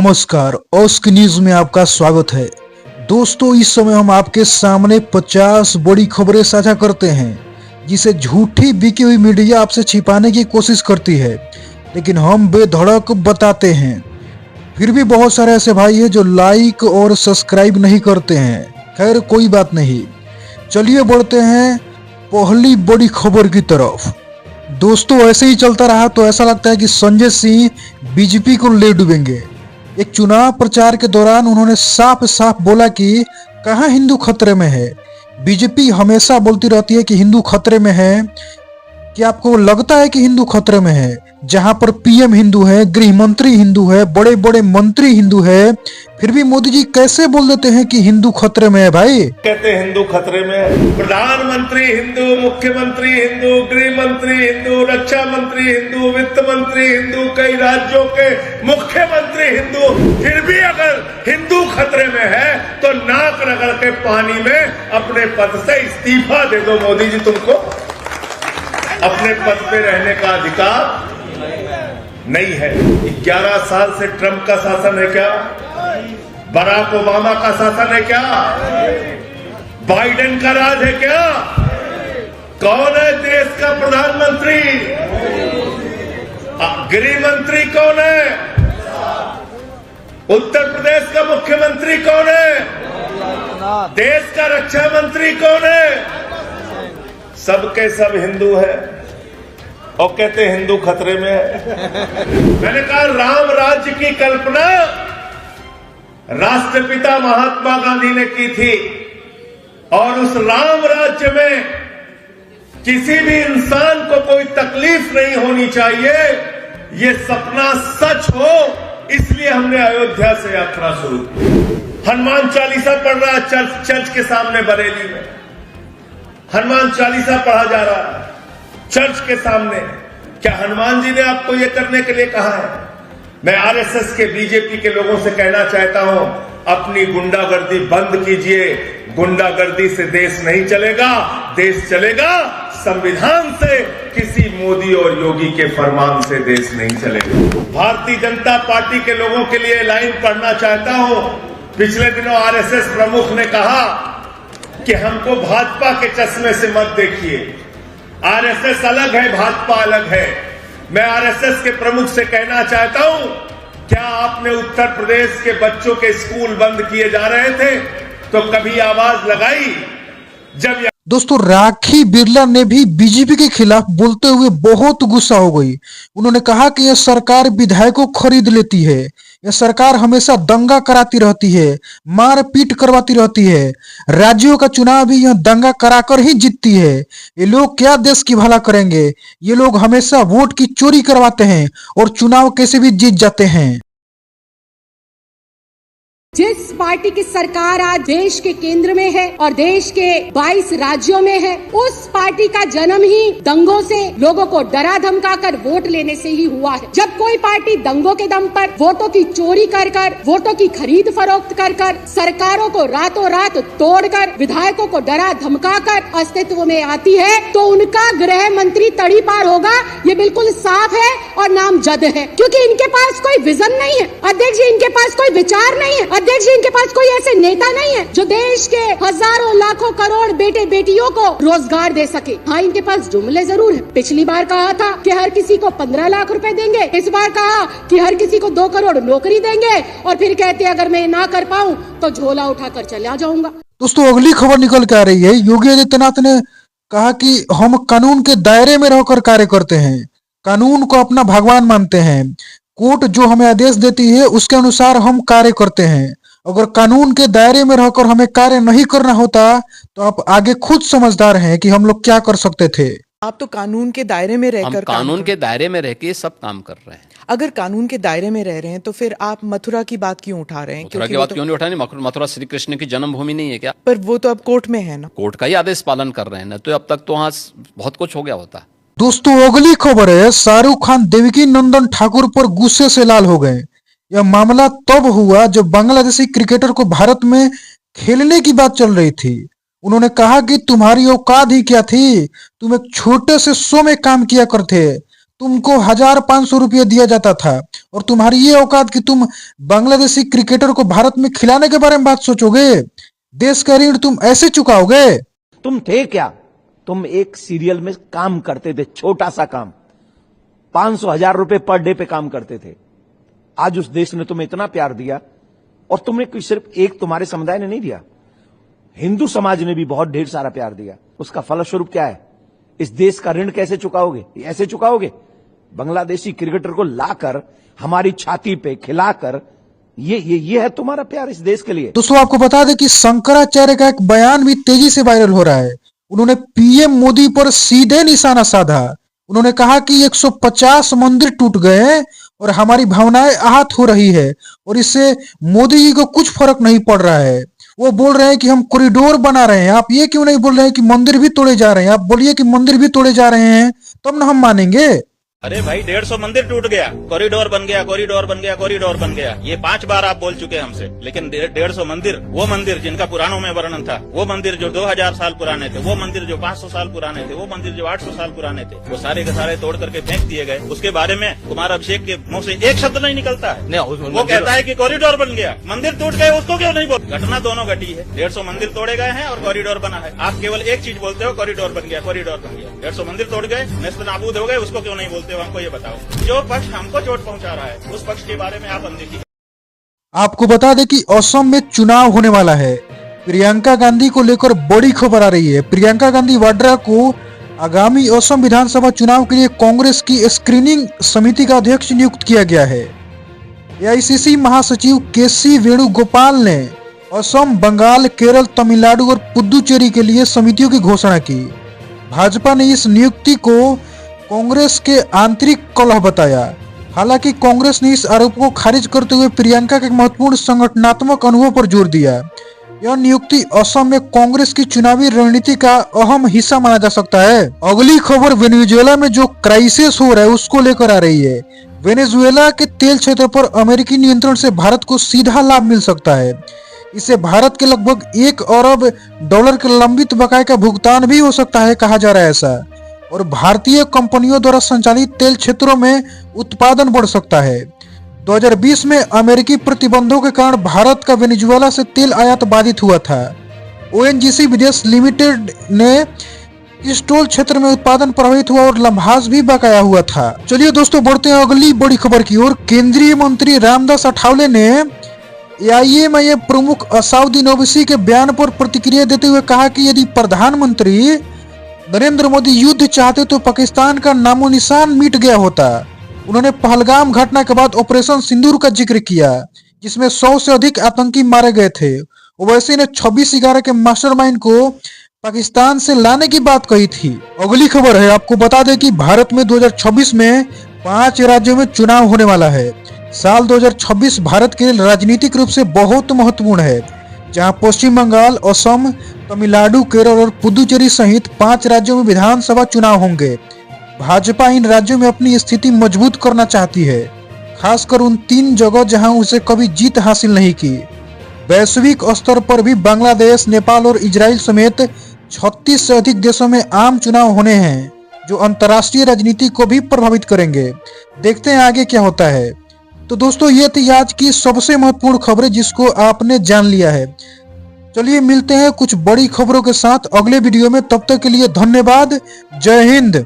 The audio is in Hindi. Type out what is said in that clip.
नमस्कार, ऑस्क न्यूज में आपका स्वागत है। दोस्तों, इस समय हम आपके सामने 50 बड़ी खबरें साझा करते हैं जिसे झूठी बिकी हुई मीडिया आपसे छिपाने की कोशिश करती है, लेकिन हम बेधड़क बताते हैं। फिर भी बहुत सारे ऐसे भाई हैं जो लाइक और सब्सक्राइब नहीं करते हैं। खैर, कोई बात नहीं, चलिए बढ़ते हैं पहली बड़ी खबर की तरफ। दोस्तों, ऐसे ही चलता रहा तो ऐसा लगता है कि संजय सिंह बीजेपी को ले डूबेंगे। एक चुनाव प्रचार के दौरान उन्होंने साफ साफ बोला कि कहां हिंदू खतरे में है। बीजेपी हमेशा बोलती रहती है कि हिंदू खतरे में है। क्या आपको लगता है कि हिंदू खतरे में है? जहां पर पीएम हिंदू है, गृह मंत्री हिंदू है, बड़े बड़े मंत्री हिंदू है, फिर भी मोदी जी कैसे बोल देते हैं कि हिंदू खतरे में है? भाई कहते हैं हिंदू खतरे में है। प्रधानमंत्री हिंदू, मुख्यमंत्री हिंदू, गृह मंत्री हिंदू, रक्षा मंत्री हिंदू, वित्त मंत्री हिंदू, कई राज्यों के मुख्यमंत्री हिंदू, फिर भी अगर हिंदू खतरे में है तो नाक रगड़ के पानी में अपने पद से इस्तीफा दे दो। मोदी जी, तुमको अपने पद पे रहने का अधिकार नहीं है। 11 साल से ट्रंप का शासन है क्या? बराक ओबामा का शासन है क्या? बाइडेन का राज है क्या? कौन है देश का प्रधानमंत्री? गृह मंत्री कौन है? उत्तर प्रदेश का मुख्यमंत्री कौन है? देश का रक्षा मंत्री कौन है? सबके सब हिंदू है और कहते हिंदू खतरे में है। मैंने कहा, राम राज्य की कल्पना राष्ट्रपिता महात्मा गांधी ने की थी और उस राम राज्य में किसी भी इंसान को कोई तकलीफ नहीं होनी चाहिए, ये सपना सच हो, इसलिए हमने अयोध्या से यात्रा शुरू की। हनुमान चालीसा पढ़ रहा है चर्च के सामने बरेली में। हनुमान चालीसा पढ़ा जा रहा है चर्च के सामने। क्या हनुमान जी ने आपको यह करने के लिए कहा है? मैं आरएसएस के, बीजेपी के लोगों से कहना चाहता हूं, अपनी गुंडागर्दी बंद कीजिए। गुंडागर्दी से देश नहीं चलेगा। देश चलेगा संविधान से, किसी मोदी और योगी के फरमान से देश नहीं चलेगा। भारतीय जनता पार्टी के लोगों के लिए लाइन पढ़ना चाहता हूं। पिछले दिनों आरएसएस प्रमुख ने कहा कि हमको भाजपा के चश्मे से मत देखिए। आरएसएस अलग है, भाजपा अलग है। मैं आरएसएस के प्रमुख से कहना चाहता हूं, क्या आपने उत्तर प्रदेश के बच्चों के स्कूल बंद किए जा रहे थे तो कभी आवाज लगाई? जब दोस्तों, राखी बिरला ने भी बीजेपी के खिलाफ बोलते हुए बहुत गुस्सा हो गई। उन्होंने कहा कि यह सरकार विधायकों को खरीद लेती है, यह सरकार हमेशा दंगा कराती रहती है, मारपीट करवाती रहती है, राज्यों का चुनाव भी यह दंगा कराकर ही जीतती है। ये लोग क्या देश की भला करेंगे? ये लोग हमेशा वोट की चोरी करवाते हैं और चुनाव कैसे भी जीत जाते हैं। जिस पार्टी की सरकार आज देश के केंद्र में है और देश के 22 राज्यों में है, उस पार्टी का जन्म ही दंगों से, लोगों को डरा धमका कर वोट लेने से ही हुआ है। जब कोई पार्टी दंगों के दम पर वोटों की चोरी कर कर, वोटों की खरीद फरोख्त कर कर, सरकारों को रातों रात तोड़कर, विधायकों को डरा धमका कर अस्तित्व में आती है, तो उनका गृह मंत्री तड़ी पार होगा, ये बिल्कुल साफ है और नामजद है। क्योंकि इनके पास कोई विजन नहीं है अध्यक्ष जी, इनके पास कोई विचार नहीं है अध्यक्ष जी, इनके पास कोई ऐसे नेता नहीं है जो देश के हजारों लाखों करोड़ बेटे बेटियों को रोजगार दे सके। हाँ, इनके पास जुमले जरूर है। पिछली बार कहा था कि हर किसी को 15 लाख रुपए देंगे, इस बार कहा कि हर किसी को 2 करोड़ नौकरी देंगे और फिर कहते अगर मैं ना कर पाऊं तो झोला उठाकर चला जाऊंगा। दोस्तों, अगली खबर निकल के आ रही है। योगी आदित्यनाथ ने कहा कि हम कानून के दायरे में रहकर कार्य करते हैं, कानून को अपना भगवान मानते हैं। कोर्ट जो हमें आदेश देती है उसके अनुसार हम कार्य करते हैं। अगर कानून के दायरे में रहकर हमें कार्य नहीं करना होता तो आप आगे खुद समझदार हैं कि हम लोग क्या कर सकते थे। आप तो कानून के दायरे में रहकर कानून के दायरे में रह के सब काम कर रहे हैं। अगर कानून के दायरे में रह रहे हैं तो फिर आप मथुरा की बात क्यों उठा रहे हैं? मथुरा की बात क्यों नहीं उठानी? मथुरा श्री कृष्ण की जन्मभूमि नहीं है क्या? पर वो तो अब कोर्ट में है ना, कोर्ट का ही आदेश पालन कर रहे हैं ना, तो अब तक तो वहां बहुत कुछ हो गया होता। दोस्तों, अगली खबर है, शाहरुख खान देवकी नंदन ठाकुर पर गुस्से से लाल हो गए। यह मामला तब हुआ जब बांग्लादेशी क्रिकेटर को भारत में खेलने की बात चल रही थी। उन्होंने कहा कि तुम्हारी औकात ही क्या थी, तुम एक छोटे से शो में काम किया करते, तुमको 1,500 रुपये दिया जाता था, और तुम्हारी ये औकात कि तुम बांग्लादेशी क्रिकेटर को भारत में खिलाने के बारे में बात सोचोगे? देश का ऋण तुम ऐसे चुकाओगे? तुम थे क्या? तुम एक सीरियल में काम करते थे, छोटा सा काम, 500,000 रुपए पर डे पे काम करते थे। आज उस देश ने तुम्हें इतना प्यार दिया, और तुमने कोई सिर्फ एक तुम्हारे समुदाय ने नहीं दिया, हिंदू समाज ने भी बहुत ढेर सारा प्यार दिया। उसका फलस्वरूप क्या है? इस देश का ऋण कैसे चुकाओगे? ऐसे चुकाओगे? बांग्लादेशी क्रिकेटर को लाकर हमारी छाती पे खिलाकर, ये है तुम्हारा प्यार इस देश के लिए? दोस्तों, आपको बता दें कि शंकराचार्य का एक बयान भी तेजी से वायरल हो रहा है। उन्होंने पीएम मोदी पर सीधे निशाना साधा। उन्होंने कहा कि 150 मंदिर टूट गए हैं और हमारी भावनाएं आहत हो रही है, और इससे मोदी जी को कुछ फर्क नहीं पड़ रहा है। वो बोल रहे हैं कि हम कॉरिडोर बना रहे हैं, आप ये क्यों नहीं बोल रहे हैं कि मंदिर भी तोड़े जा रहे हैं? आप बोलिए कि मंदिर भी तोड़े जा रहे हैं, तब ना हम मानेंगे। अरे भाई 150 मंदिर टूट गया, कॉरिडोर बन गया, कॉरिडोर बन गया, कॉरिडोर बन गया, ये 5 बार आप बोल चुके हमसे। लेकिन 150 मंदिर, वो मंदिर जिनका पुराणों में वर्णन था, वो मंदिर जो 2000 साल पुराने थे, वो मंदिर जो 500 साल पुराने थे, वो मंदिर जो 800 साल पुराने थे, वो सारे के सारे तोड़ करके फेंक दिए गए। उसके बारे में कुमार अभिषेक के मुंह से एक शब्द नहीं निकलता है। वो कहता है कि कॉरिडोर बन गया, मंदिर टूट गए, उसको क्यों नहीं बोल? घटना दोनों घटी है, 150 मंदिर तोड़े गए हैं और कॉरिडोर बना है। आप केवल एक चीज बोलते हो, कॉरिडोर बन गया, कॉरिडोर बन गया। 150 मंदिर तोड़ गए, नेस्त नाबूद हो गए, उसको क्यों नहीं बोलते हो? हमको ये बताओ। जो पक्ष हमको चोट पहुंचा रहा है, उस पक्ष के बारे में आप अनदेखी। आपको बता दें कि असम में चुनाव होने वाला है। प्रियंका गांधी को लेकर बड़ी खबर आ रही है। प्रियंका गांधी वाड्रा को आगामी असम विधानसभा चुनाव के लिए कांग्रेस की स्क्रीनिंग समिति का अध्यक्ष नियुक्त किया गया है। एआईसीसी महासचिव केसी वेणुगोपाल ने असम, बंगाल, केरल, तमिलनाडु और पुदुचेरी के लिए समितियों की घोषणा की। भाजपा ने इस नियुक्ति को कांग्रेस के आंतरिक कलह बताया। हालांकि कांग्रेस ने इस आरोप को खारिज करते हुए प्रियंका के महत्वपूर्ण संगठनात्मक अनुभव पर जोर दिया। यह नियुक्ति असम में कांग्रेस की चुनावी रणनीति का अहम हिस्सा माना जा सकता है। अगली खबर वेनेजुएला में जो क्राइसिस हो रहा है उसको लेकर आ रही है। वेनेजुएला के तेल क्षेत्र पर अमेरिकी नियंत्रण से भारत को सीधा लाभ मिल सकता है। इससे भारत के लगभग $1 अरब के लंबित बकाये का भुगतान भी हो सकता है, कहा जा रहा है ऐसा। और भारतीय कंपनियों द्वारा संचालित तेल क्षेत्रों में उत्पादन बढ़ सकता है। 2020 में अमेरिकी प्रतिबंधों के कारण भारत का वेनेजुएला से तेल आयात बाधित हुआ था। ओएनजीसी विदेश लिमिटेड ने इस टोल क्षेत्र में उत्पादन प्रभावित हुआ और लाभांश भी बकाया हुआ था। चलिए दोस्तों, बढ़ते हैं अगली बड़ी खबर की ओर। केंद्रीय मंत्री रामदास अठावले ने एआईएमआईएम प्रमुख असाउद्दीन ओवैसी के बयान पर प्रतिक्रिया देते हुए कहा कि यदि प्रधानमंत्री नरेंद्र मोदी युद्ध चाहते तो पाकिस्तान का नामो निशान मिट गया होता। उन्होंने पहलगाम घटना के बाद ऑपरेशन सिंदूर का जिक्र किया, जिसमें 100 से अधिक आतंकी मारे गए थे। ओवैसी ने 26/11 के मास्टरमाइंड को पाकिस्तान से लाने की बात कही थी। अगली खबर है, आपको बता दें कि भारत में 2026 में 5 राज्यों में चुनाव होने वाला है। साल 2026 भारत के लिए राजनीतिक रूप से बहुत महत्वपूर्ण है, जहां पश्चिम बंगाल, असम, तमिलनाडु, केरल और पुदुचेरी सहित 5 राज्यों में विधानसभा चुनाव होंगे। भाजपा इन राज्यों में अपनी स्थिति मजबूत करना चाहती है, खासकर उन 3 जगह जहां उसे कभी जीत हासिल नहीं की। वैश्विक स्तर पर भी बांग्लादेश, नेपाल और इजराइल समेत 36 से अधिक देशों में आम चुनाव होने हैं, जो अंतर्राष्ट्रीय राजनीति को भी प्रभावित करेंगे। देखते हैं आगे क्या होता है। तो दोस्तों, ये थी आज की सबसे महत्वपूर्ण खबरें जिसको आपने जान लिया है। चलिए मिलते हैं कुछ बड़ी खबरों के साथ अगले वीडियो में। तब तक के लिए धन्यवाद। जय हिंद।